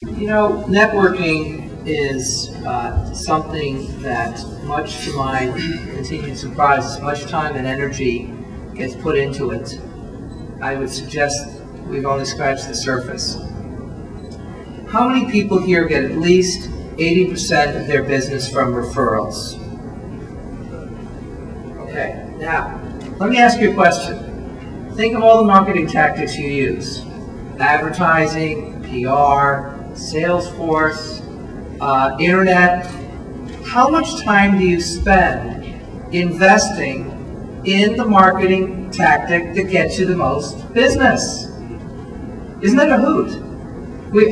You know, networking is something that, much to my continued surprise, much time and energy gets put into it. I would suggest we've only scratched the surface. How many people here get at least 80% of their business from referrals? Okay, now, let me ask you a question. Think of all the marketing tactics you use. Advertising, PR, Salesforce, internet. How much time do you spend investing in the marketing tactic that gets you the most business? Isn't that a hoot?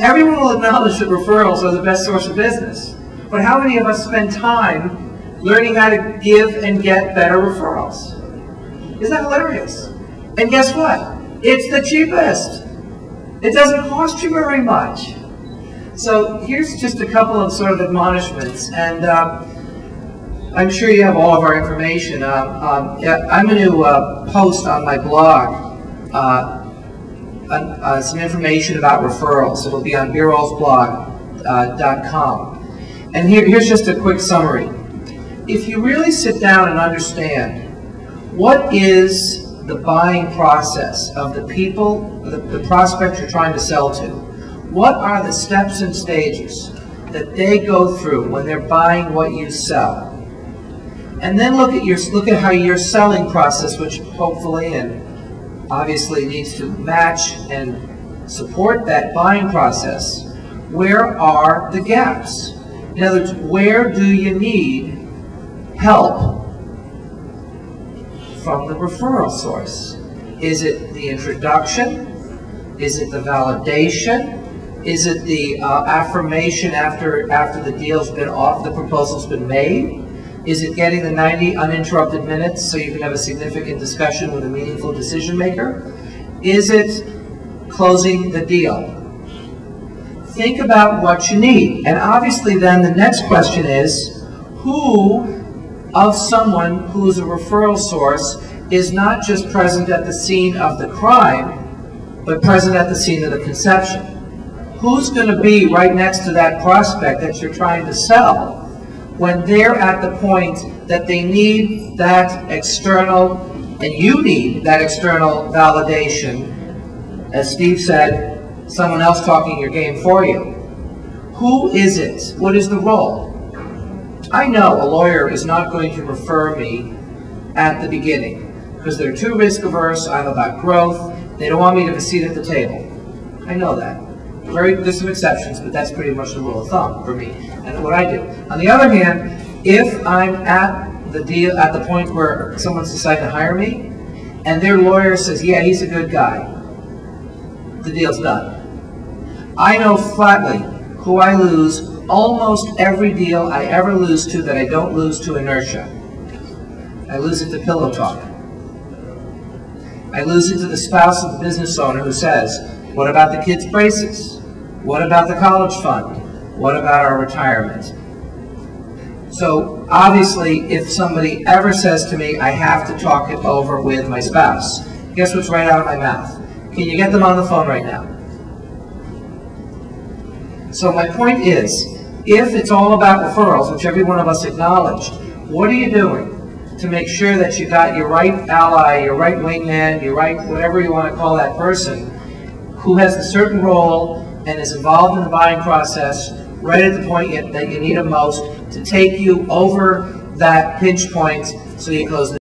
Everyone will acknowledge that referrals are the best source of business. But how many of us spend time learning how to give and get better referrals? Isn't that hilarious? And guess what? It's the cheapest. It doesn't cost you very much. So here's just a couple of sort of admonishments, and I'm sure you have all of our information. I'm going to post on my blog some information about referrals. It'll be on birolsblog.com. And here's just a quick summary. If you really sit down and understand what is the buying process of the people, the prospects you're trying to sell to, what are the steps and stages that they go through when they're buying what you sell? And then look at how your selling process, which hopefully and obviously needs to match and support that buying process. Where are the gaps? In other words, where do you need help from the referral source? Is it the introduction? Is it the validation? Is it the affirmation after the deal's been off, the proposal's been made? Is it getting the 90 uninterrupted minutes so you can have a significant discussion with a meaningful decision maker? Is it closing the deal? Think about what you need. And obviously then the next question is, who of someone who is a referral source is not just present at the scene of the crime, but present at the scene of the conception? Who's going to be right next to that prospect that you're trying to sell when they're at the point that they need that external, and you need that external validation? As Steve said, someone else talking your game for you. Who is it? What is the role? I know a lawyer is not going to refer me at the beginning because they're too risk averse. I'm about growth. They don't want me to have a seat at the table. I know that. There's some exceptions, but that's pretty much the rule of thumb for me and what I do. On the other hand, if I'm at the point where someone's decided to hire me, and their lawyer says, yeah, he's a good guy, the deal's done. I know flatly who I lose almost every deal I ever lose to that I don't lose to inertia. I lose it to pillow talk. I lose it to the spouse of the business owner who says, what about the kids' braces? What about the college fund? What about our retirement? So obviously, if somebody ever says to me, I have to talk it over with my spouse, guess what's right out of my mouth? Can you get them on the phone right now? So my point is, if it's all about referrals, which every one of us acknowledged, what are you doing to make sure that you got your right ally, your right wingman, your right whatever you want to call that person, who has a certain role and is involved in the buying process right at the point that you need them most to take you over that pinch point so you close the